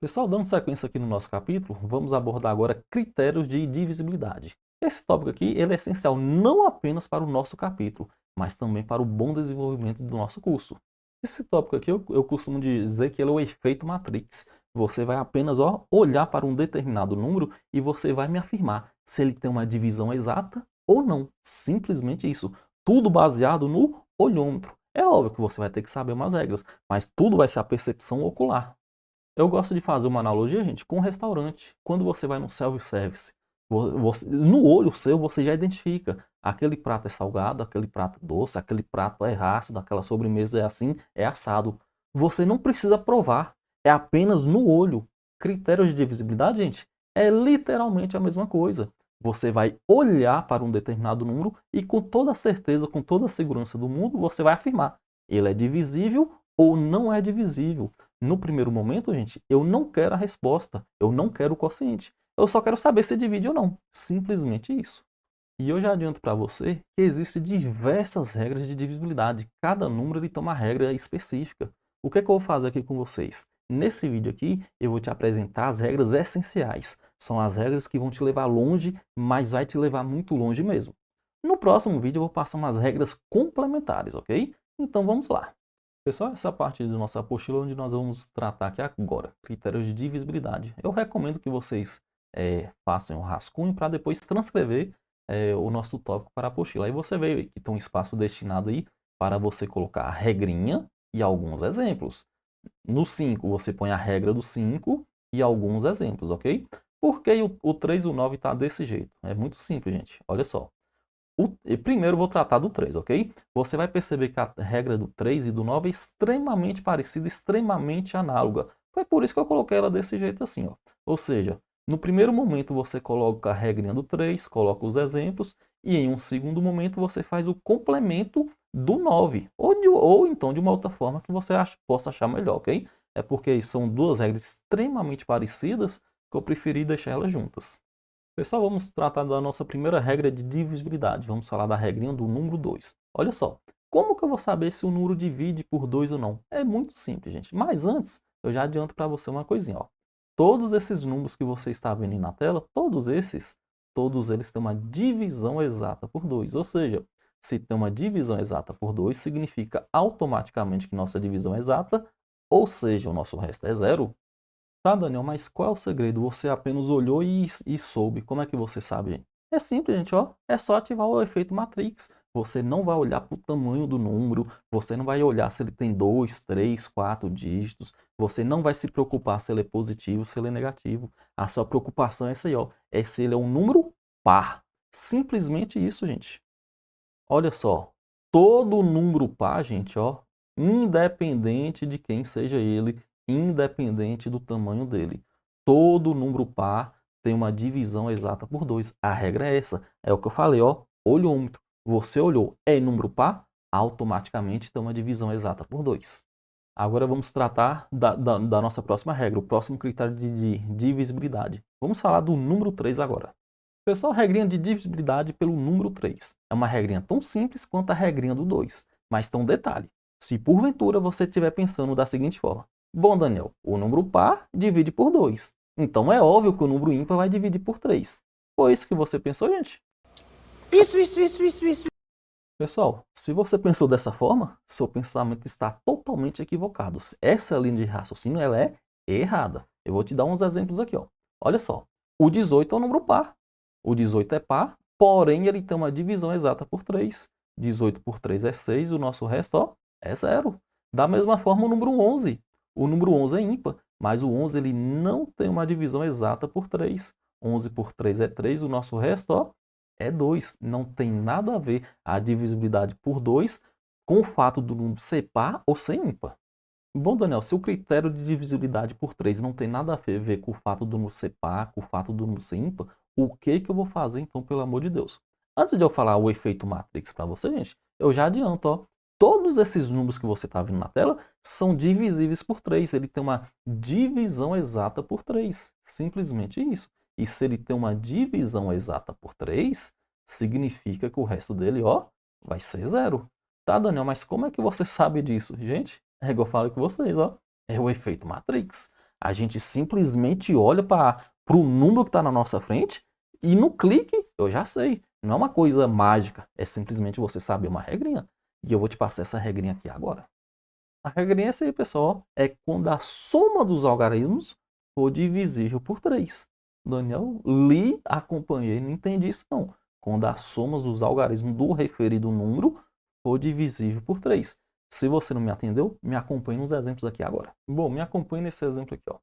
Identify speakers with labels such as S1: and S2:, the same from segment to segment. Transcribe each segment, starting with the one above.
S1: Pessoal, dando sequência aqui no nosso capítulo, vamos abordar agora critérios de divisibilidade. Esse tópico aqui ele é essencial não apenas para o nosso capítulo, mas também para o bom desenvolvimento do nosso curso. Esse tópico aqui eu costumo dizer que ele é o efeito Matrix. Você vai apenas olhar para um determinado número e você vai me afirmar se ele tem uma divisão exata ou não. Simplesmente isso. Tudo baseado no olhômetro. É óbvio que você vai ter que saber umas regras, mas tudo vai ser a percepção ocular. Eu gosto de fazer uma analogia, gente, com um restaurante. Quando você vai no self-service, no olho seu você já identifica aquele prato é salgado, aquele prato é doce, aquele prato é ácido, aquela sobremesa é assim, é assado. Você não precisa provar, é apenas no olho. Critérios de divisibilidade, gente, é literalmente a mesma coisa. Você vai olhar para um determinado número e com toda a certeza, com toda a segurança do mundo, você vai afirmar, ele é divisível ou não é divisível. No primeiro momento, gente, eu não quero a resposta, eu não quero o quociente. Eu só quero saber se divide ou não. Simplesmente isso. E eu já adianto para você que existem diversas regras de divisibilidade. Cada número ele tem uma regra específica. O que é que eu vou fazer aqui com vocês? Nesse vídeo aqui, eu vou te apresentar as regras essenciais. São as regras que vão te levar longe, mas vai te levar muito longe mesmo. No próximo vídeo, eu vou passar umas regras complementares, ok? Então vamos lá. Pessoal, essa parte da nossa apostila onde nós vamos tratar aqui agora, critérios de divisibilidade. Eu recomendo que vocês façam um rascunho para depois transcrever o nosso tópico para a apostila. Aí você vê que tem um espaço destinado aí para você colocar a regrinha e alguns exemplos. No 5 você põe a regra do 5 e alguns exemplos, ok? Por que o 3 e o 9 está desse jeito? É muito simples, gente. Olha só. Primeiro eu vou tratar do 3, ok? Você vai perceber que a regra do 3 e do 9 é extremamente parecida, extremamente análoga. Foi por isso que eu coloquei ela desse jeito assim, ó. Ou seja, no primeiro momento você coloca a regrinha do 3, coloca os exemplos, e em um segundo momento você faz o complemento do 9. Ou então de uma outra forma que você possa achar melhor, ok? É porque são duas regras extremamente parecidas que eu preferi deixar elas juntas. Pessoal, vamos tratar da nossa primeira regra de divisibilidade. Vamos falar da regrinha do número 2. Olha só, como que eu vou saber se o número divide por 2 ou não? É muito simples, gente. Mas antes, eu já adianto para você uma coisinha. Ó. Todos esses números que você está vendo aí na tela, todos eles têm uma divisão exata por 2. Ou seja, se tem uma divisão exata por 2, significa automaticamente que nossa divisão é exata, ou seja, o nosso resto é zero. Tá, Daniel, mas qual é o segredo? Você apenas olhou e soube. Como é que você sabe? É simples, gente, ó. É só ativar o efeito Matrix. Você não vai olhar para o tamanho do número, você não vai olhar se ele tem 2, 3, 4 dígitos, você não vai se preocupar se ele é positivo, se ele é negativo. A sua preocupação é essa aí, ó. É se ele é um número par. Simplesmente isso, gente. Olha só. Todo número par, gente, ó, independente de quem seja ele, independente do tamanho dele. Todo número par tem uma divisão exata por 2. A regra é essa. É o que eu falei, ó, olhômetro. Você olhou, é número par, automaticamente tem uma divisão exata por 2. Agora vamos tratar da nossa próxima regra, o próximo critério de divisibilidade. Vamos falar do número 3 agora. Pessoal, regrinha de divisibilidade pelo número 3. É uma regrinha tão simples quanto a regrinha do 2. Mas tem um detalhe. Se porventura você estiver pensando da seguinte forma. Bom, Daniel, o número par divide por 2. Então é óbvio que o número ímpar vai dividir por 3. Foi isso que você pensou, gente?
S2: Isso.
S1: Pessoal, se você pensou dessa forma, seu pensamento está totalmente equivocado. Essa linha de raciocínio ela é errada. Eu vou te dar uns exemplos aqui. Ó. Olha só, o 18 é um número par. O 18 é par, porém ele tem uma divisão exata por 3. 18 por 3 é 6, o nosso resto ó, é zero. Da mesma forma o número 11. O número 11 é ímpar, mas o 11 ele não tem uma divisão exata por 3. 11 por 3 é 3, o nosso resto ó, é 2. Não tem nada a ver a divisibilidade por 2 com o fato do número ser par ou ser ímpar. Bom, Daniel, se o critério de divisibilidade por 3 não tem nada a ver com o fato do número ser par, com o fato do número ser ímpar, o que que eu vou fazer então, pelo amor de Deus? Antes de eu falar o efeito Matrix para você, gente, eu já adianto, ó, todos esses números que você está vendo na tela são divisíveis por 3. Ele tem uma divisão exata por 3. Simplesmente isso. E se ele tem uma divisão exata por 3, significa que o resto dele, ó, vai ser zero. Tá, Daniel, mas como é que você sabe disso? Gente, é igual eu falo com vocês, ó. É o efeito Matrix. A gente simplesmente olha para o número que está na nossa frente e no clique eu já sei. Não é uma coisa mágica, é simplesmente você saber uma regrinha. E eu vou te passar essa regrinha aqui agora. A regrinha é essa aí, pessoal. É quando a soma dos algarismos for divisível por 3. Daniel, li, acompanhei, não entendi isso não. Quando a soma dos algarismos do referido número for divisível por 3. Se você não me atendeu, me acompanhe nos exemplos aqui agora. Bom, me acompanhe nesse exemplo aqui, ó.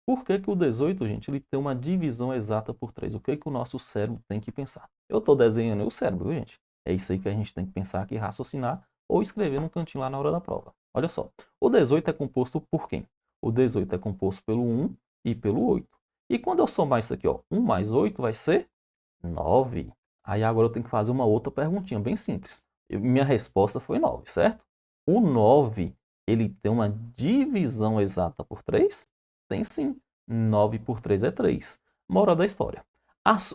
S1: Por que que o 18, gente, ele tem uma divisão exata por 3? O que que o nosso cérebro tem que pensar? Eu estou desenhando o cérebro, viu, gente? É isso aí que a gente tem que pensar aqui, raciocinar ou escrever no cantinho lá na hora da prova. Olha só, o 18 é composto por quem? O 18 é composto pelo 1 e pelo 8. E quando eu somar isso aqui, ó, 1 mais 8 vai ser 9. Aí agora eu tenho que fazer uma outra perguntinha bem simples. Minha resposta foi 9, certo? O 9, ele tem uma divisão exata por 3? Tem sim. 9 por 3 é 3. Moral da história.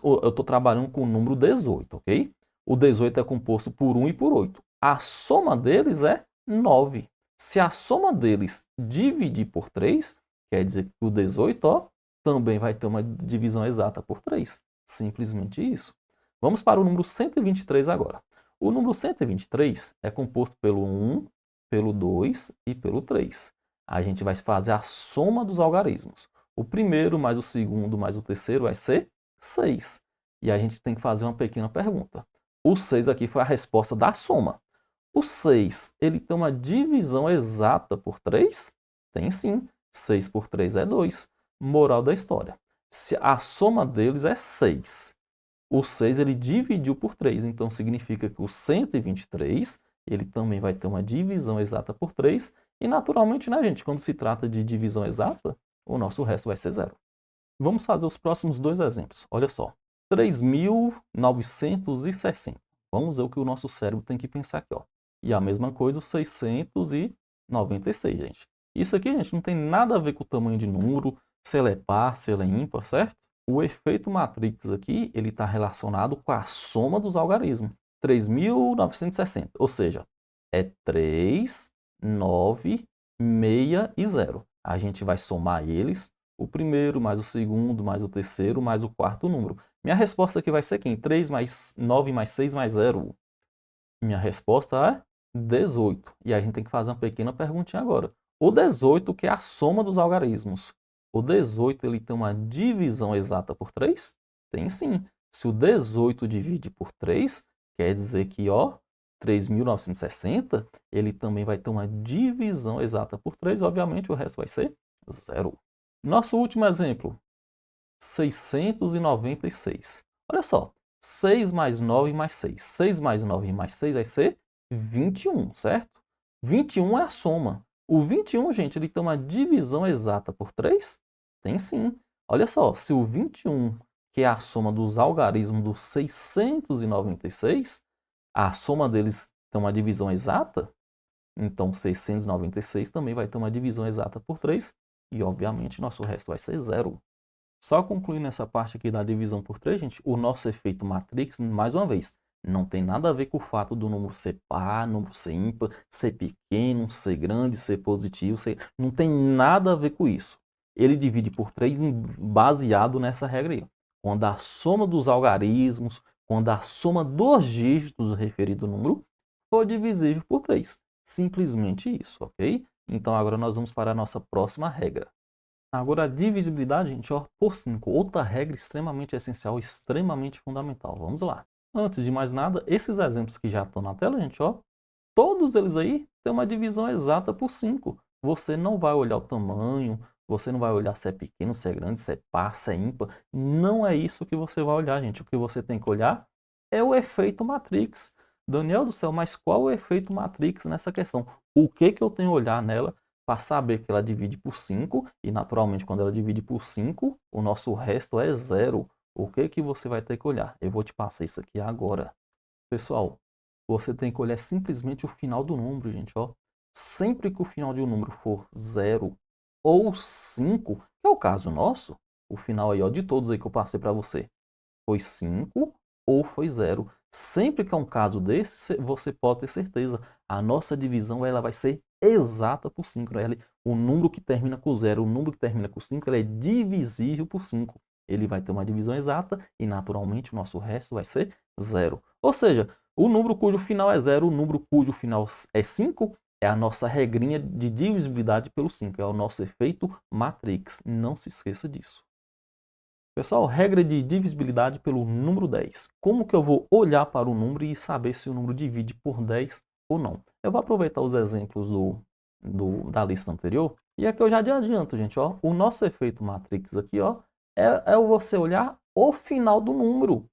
S1: Eu estou trabalhando com o número 18, ok? O 18 é composto por 1 e por 8. A soma deles é 9. Se a soma deles dividir por 3, quer dizer que o 18, ó, também vai ter uma divisão exata por 3. Simplesmente isso. Vamos para o número 123 agora. O número 123 é composto pelo 1, pelo 2 e pelo 3. A gente vai fazer a soma dos algarismos. O primeiro mais o segundo mais o terceiro vai ser 6. E a gente tem que fazer uma pequena pergunta. O 6 aqui foi a resposta da soma. O 6, ele tem uma divisão exata por 3? Tem sim. 6 por 3 é 2. Moral da história. Se a soma deles é 6. O 6 ele dividiu por 3, então significa que o 123 ele também vai ter uma divisão exata por 3. E naturalmente, né, gente, quando se trata de divisão exata, o nosso resto vai ser zero. Vamos fazer os próximos dois exemplos. Olha só, 3.960. Vamos ver o que o nosso cérebro tem que pensar aqui, ó. E a mesma coisa, o 696, gente. Isso aqui, gente, não tem nada a ver com o tamanho de número, se ele é par, se ele é ímpar, certo? O efeito Matrix aqui, ele está relacionado com a soma dos algarismos. 3.960, ou seja, é 3, 9, 6 e 0. A gente vai somar eles, o primeiro, mais o segundo, mais o terceiro, mais o quarto número. Minha resposta aqui vai ser quem? 3 mais 9 mais 6 mais 0. Minha resposta é 18. E a gente tem que fazer uma pequena perguntinha agora. O 18, que é a soma dos algarismos. O 18 ele tem uma divisão exata por 3? Tem sim. Se o 18 divide por 3, quer dizer que, ó, 3.960, ele também vai ter uma divisão exata por 3. Obviamente, o resto vai ser 0. Nosso último exemplo, 696. Olha só, 6 mais 9 mais 6. 6 mais 9 mais 6 vai ser 21, certo? 21 é a soma. O 21, gente, ele tem uma divisão exata por 3? Tem sim. Olha só, se o 21, que é a soma dos algarismos do 696, a soma deles tem uma divisão exata, então 696 também vai ter uma divisão exata por 3 e, obviamente, nosso resto vai ser 0. Só concluindo essa parte aqui da divisão por 3, gente, o nosso efeito Matrix, mais uma vez, não tem nada a ver com o fato do número ser par, número ser ímpar, ser pequeno, ser grande, ser positivo, não tem nada a ver com isso. Ele divide por 3 baseado nessa regra aí. Quando a soma dos algarismos, quando a soma dos dígitos do referido número for divisível por 3. Simplesmente isso, ok? Então agora nós vamos para a nossa próxima regra. Agora, a divisibilidade, gente, ó, por 5. Outra regra extremamente essencial, extremamente fundamental. Vamos lá. Antes de mais nada, esses exemplos que já estão na tela, gente, ó, todos eles aí têm uma divisão exata por 5. Você não vai olhar o tamanho, você não vai olhar se é pequeno, se é grande, se é par, se é ímpar. Não é isso que você vai olhar, gente. O que você tem que olhar é o efeito Matrix. Daniel do céu, mas qual o efeito Matrix nessa questão? O que eu tenho que olhar nela para saber que ela divide por 5 e, naturalmente, quando ela divide por 5, o nosso resto é 0. O que você vai ter que olhar? Eu vou te passar isso aqui agora. Pessoal, você tem que olhar simplesmente o final do número, gente. Ó. Sempre que o final de um número for 0 ou 5, que é o caso nosso, o final aí ó, de todos aí que eu passei para você, foi 5 ou foi 0. Sempre que é um caso desse, você pode ter certeza, a nossa divisão ela vai ser exata por 5. Né? O número que termina com 0, o número que termina com 5, ele é divisível por 5. Ele vai ter uma divisão exata e, naturalmente, o nosso resto vai ser 0. Ou seja, o número cujo final é 0, o número cujo final é 5, é a nossa regrinha de divisibilidade pelo 5. É o nosso efeito Matrix. Não se esqueça disso. Pessoal, regra de divisibilidade pelo número 10. Como que eu vou olhar para o número e saber se o número divide por 10 ou não? Eu vou aproveitar os exemplos da lista anterior. E aqui eu já adianto, gente. Ó, o nosso efeito Matrix aqui ó, é você olhar o final do número.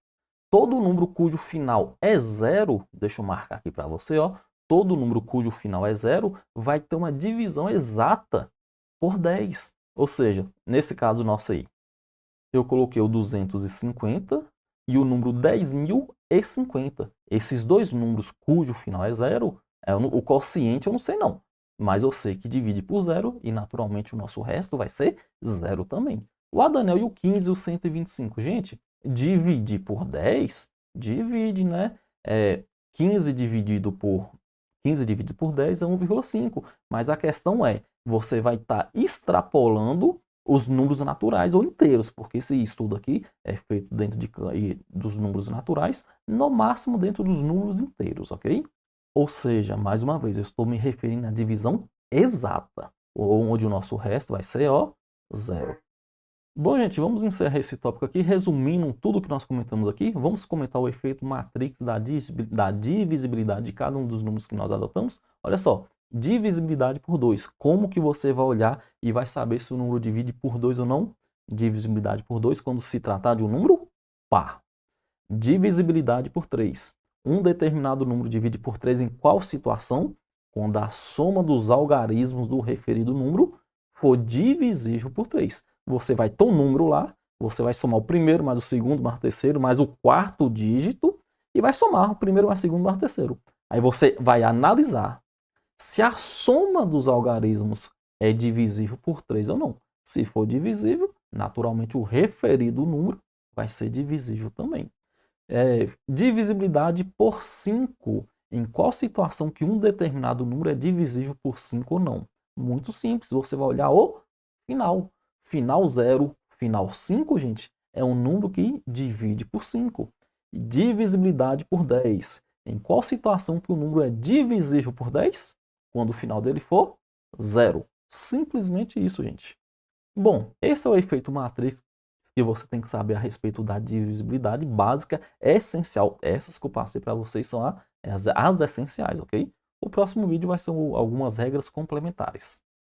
S1: Todo número cujo final é 0, deixa eu marcar aqui para você, ó, todo número cujo final é 0 vai ter uma divisão exata por 10. Ou seja, nesse caso nosso aí, eu coloquei o 250 e o número 10.050. Esses dois números cujo final é 0, o quociente eu não sei não, mas eu sei que divide por 0 e naturalmente o nosso resto vai ser 0 também. O Adanel e o 15 e o 125, gente, dividir por 10, divide, né? 15 dividido por 10 é 1,5, mas a questão é, você vai estar extrapolando os números naturais ou inteiros, porque esse estudo aqui é feito dentro dos números naturais, no máximo dentro dos números inteiros, ok? Ou seja, mais uma vez, eu estou me referindo à divisão exata, onde o nosso resto vai ser, ó, 0. Bom, gente, vamos encerrar esse tópico aqui, resumindo tudo que nós comentamos aqui, vamos comentar o efeito Matrix da divisibilidade de cada um dos números que nós adotamos. Olha só, divisibilidade por 2. Como que você vai olhar e vai saber se o número divide por 2 ou não? Divisibilidade por 2 quando se tratar de um número par. Divisibilidade por 3. Um determinado número divide por 3 em qual situação? Quando a soma dos algarismos do referido número for divisível por 3. Você vai ter um número lá, você vai somar o primeiro mais o segundo mais o terceiro mais o quarto dígito e vai somar o primeiro mais o segundo mais o terceiro. Aí você vai analisar se a soma dos algarismos é divisível por 3 ou não. Se for divisível, naturalmente o referido número vai ser divisível também. Divisibilidade por 5. Em qual situação que um determinado número é divisível por 5 ou não? Muito simples, você vai olhar o final. Final 0, final 5, gente, é um número que divide por 5. Divisibilidade por 10. Em qual situação que o número é divisível por 10? Quando o final dele for 0. Simplesmente isso, gente. Bom, esse é o efeito Matrix que você tem que saber a respeito da divisibilidade básica, é essencial. Essas que eu passei para vocês são as essenciais, ok? O próximo vídeo vai ser algumas regras complementares.